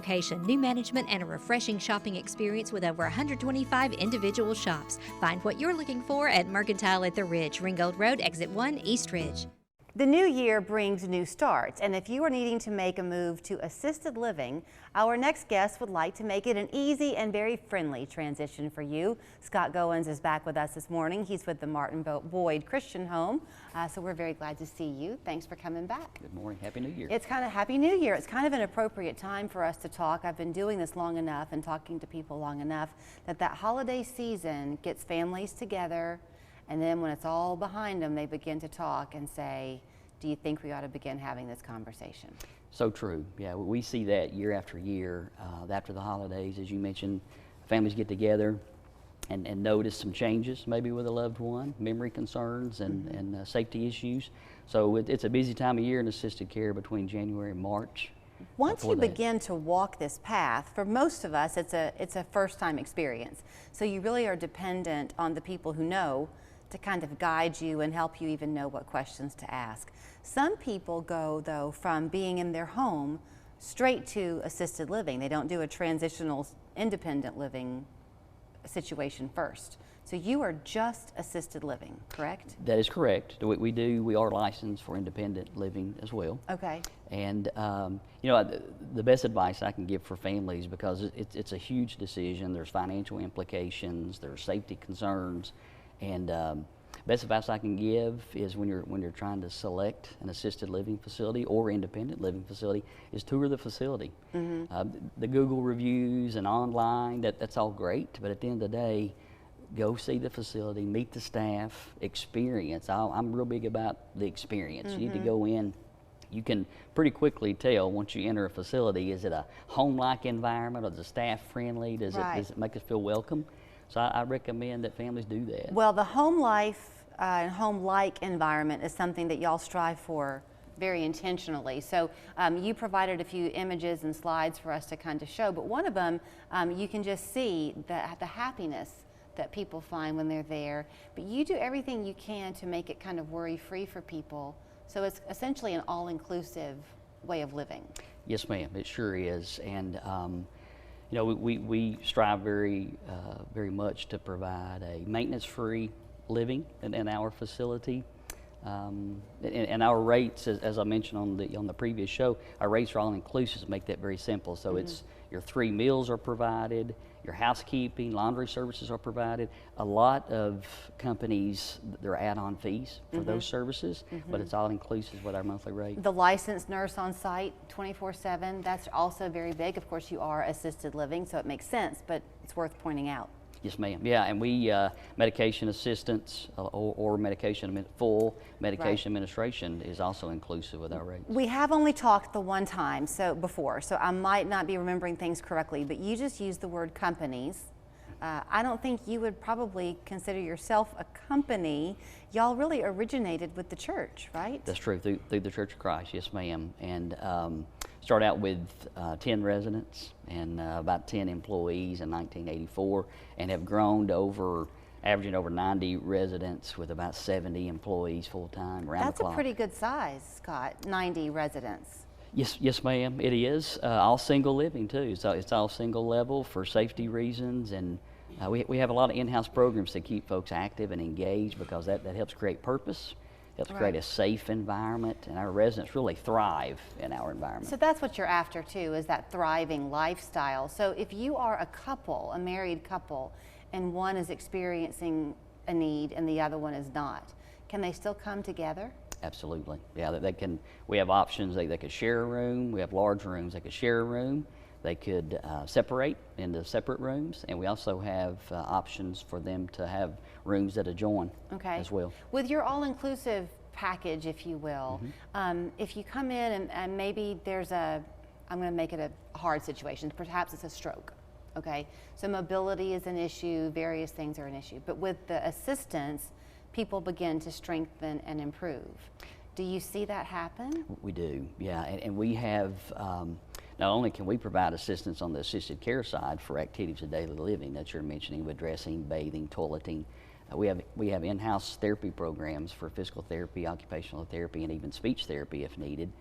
Location, new management, and a refreshing shopping experience with over 125 individual shops. Find what you're looking for at Mercantile at the Ridge, Ringgold Road, Exit 1, East Ridge. The new year brings new starts, and if you are needing to make a move to assisted living, our next guest would like to make it an easy and very friendly transition for you. Scott Goins is back with us this morning. He's with the Martin Boyd Christian Home, so we're very glad to see you. Thanks for coming back. Good morning. Happy New Year. It's kind of Happy New Year. It's kind of an appropriate time for us to talk. I've been doing this long enough and talking to people long enough that holiday season gets families together. And then when it's all behind them, they begin to talk and say, do you think we ought to begin having this conversation? So true. Yeah, we see that year after year. After the holidays, as you mentioned, families get together and notice some changes, maybe with a loved one, memory concerns and safety issues. So it's a busy time of year in assisted care between January and March. Once you begin to walk this path, for most of us, it's a first-time experience. So you really are dependent on the people who know to kind of guide you and help you even know what questions to ask. Some people go, though, from being in their home straight to assisted living. They don't do a transitional independent living situation first. So you are just assisted living, correct? That is correct. We are licensed for independent living as well. Okay. And you know, the best advice I can give for families, because it's a huge decision. There's financial implications, there's safety concerns. And best advice I can give is when you're trying to select an assisted living facility or independent living facility is tour the facility. The Google reviews and online, that's all great, but at the end of the day, go see the facility, meet the staff, experience. I'm real big about the experience. You need to go in. You can pretty quickly tell once you enter a facility, is it a home-like environment, or is the staff friendly? Does it make us feel welcome? So I recommend that families do that. Well, the home life and home-like environment is something that y'all strive for very intentionally. So you provided a few images and slides for us to kind of show, but one of them, you can just see the happiness that people find when they're there. But you do everything you can to make it kind of worry-free for people. So it's essentially an all-inclusive way of living. Yes, ma'am, it sure is. And you know, we strive very much to provide a maintenance-free living in our facility. And our rates, as I mentioned on the previous show, our rates are all inclusive to make that very simple. So it's your 3 meals are provided, your housekeeping, laundry services are provided. A lot of companies, there are add-on fees for those services, but it's all inclusive with our monthly rate. The licensed nurse on site 24/7, that's also very big. Of course, you are assisted living, so it makes sense, but it's worth pointing out. Yes, ma'am. Yeah, and we medication assistance or full medication administration is also inclusive with our rates. We have only talked the one time before, so I might not be remembering things correctly, but you just used the word companies. I don't think you would probably consider yourself a company. Y'all really originated with the church, right? That's true, through the Church of Christ, yes, ma'am. And start out with 10 residents and about 10 employees in 1984, and have grown to averaging over 90 residents with about 70 employees full-time around the clock. That's a pretty good size, Scott, 90 residents. Yes, ma'am, it is. All single living too, so it's all single level for safety reasons, and we have a lot of in-house programs to keep folks active and engaged, because that helps create purpose, helps create a safe environment, and our residents really thrive in our environment. So that's what you're after too, is that thriving lifestyle. So if you are a couple, a married couple, and one is experiencing a need and the other one is not, can they still come together? Absolutely. Yeah, they can. We have options. They could share a room. We have large rooms. They could share a room. They could separate into separate rooms, and we also have options for them to have rooms that adjoin as well. With your all-inclusive package, if you will, if you come in and maybe there's I'm going to make it a hard situation. Perhaps it's a stroke. Okay, so mobility is an issue. Various things are an issue, but with the assistance, people begin to strengthen and improve. Do you see that happen? We do, yeah, and we have, not only can we provide assistance on the assisted care side for activities of daily living that you're mentioning, with dressing, bathing, toileting, we have in-house therapy programs for physical therapy, occupational therapy, and even speech therapy if needed.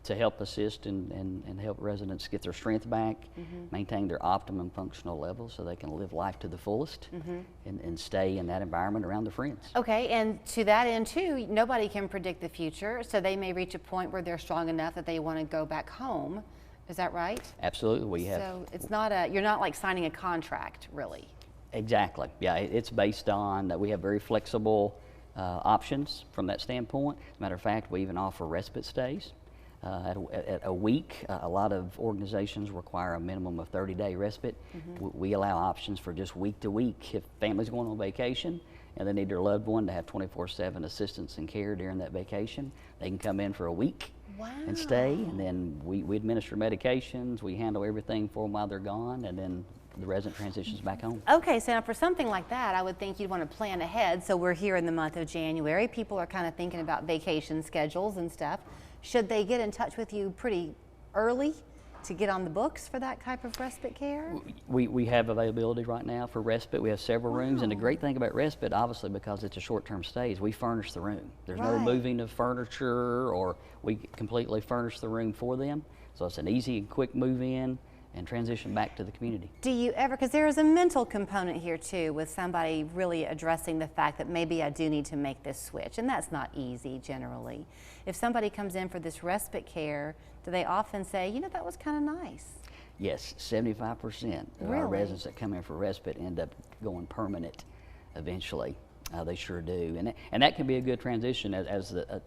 to help assist and help residents get their strength back, maintain their optimum functional levels so they can live life to the fullest and stay in that environment around their friends. Okay, and to that end too, nobody can predict the future, so they may reach a point where they're strong enough that they want to go back home. Is that right? Absolutely, we have. So it's not you're not like signing a contract, really. Exactly. Yeah, it's based on that we have very flexible options from that standpoint. As a matter of fact, we even offer respite stays. At a week, a lot of organizations require a minimum of 30-day respite. We allow options for just week to week. If families going on vacation and they need their loved one to have 24/7 assistance and care during that vacation, they can come in for a week and stay, and then we administer medications, we handle everything for them while they're gone, and then the resident transitions back home. Okay, so now for something like that, I would think you'd want to plan ahead. So we're here in the month of January. People are kind of thinking about vacation schedules and stuff. Should they get in touch with you pretty early to get on the books for that type of respite care? We have availability right now for respite. We have several rooms, and the great thing about respite, obviously because it's a short-term stay, is we furnish the room. There's no moving of furniture, or we completely furnish the room for them. So it's an easy and quick move in and transition back to the community. Do you ever, because there is a mental component here too, with somebody really addressing the fact that maybe I do need to make this switch, and that's not easy generally. If somebody comes in for this respite care, do they often say, you know, that was kind of nice? Yes, 75% of our residents that come in for respite end up going permanent eventually. They sure do, and that can be a good transition.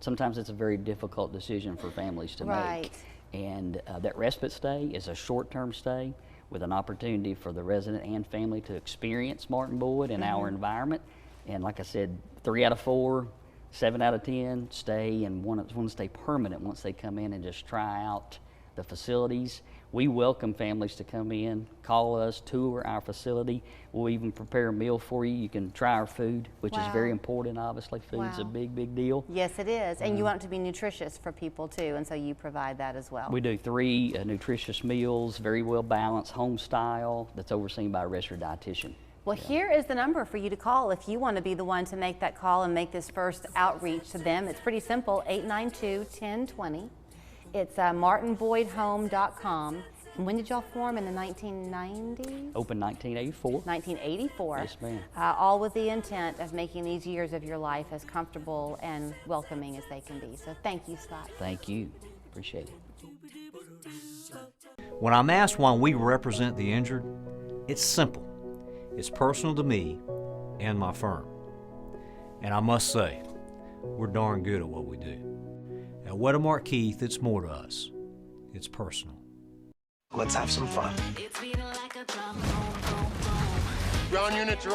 Sometimes it's a very difficult decision for families to make. And that respite stay is a short-term stay with an opportunity for the resident and family to experience Martin Boyd in our environment. And like I said, 3 out of 4, 7 out of 10 stay, and want to stay permanent once they come in and just try out the facilities. We welcome families to come in, call us, tour our facility. We'll even prepare a meal for you. You can try our food, which is very important, obviously. Food's a big, big deal. Yes, it is. And you want it to be nutritious for people too, and so you provide that as well. We do 3 nutritious meals, very well balanced, home style, that's overseen by a registered dietitian. Well, here is the number for you to call if you want to be the one to make that call and make this first outreach to them. It's pretty simple, 892-1020. It's martinboydhome.com. And when did y'all form? In the 1990s? Open 1984. 1984. Yes, ma'am. All with the intent of making these years of your life as comfortable and welcoming as they can be. So thank you, Scott. Thank you. Appreciate it. When I'm asked why we represent the injured, it's simple. It's personal to me and my firm. And I must say, we're darn good at what we do. At Wedemark Keith, it's more to us. It's personal. Let's have some fun. It's beating like a drum, boom, boom, boom. Ground units are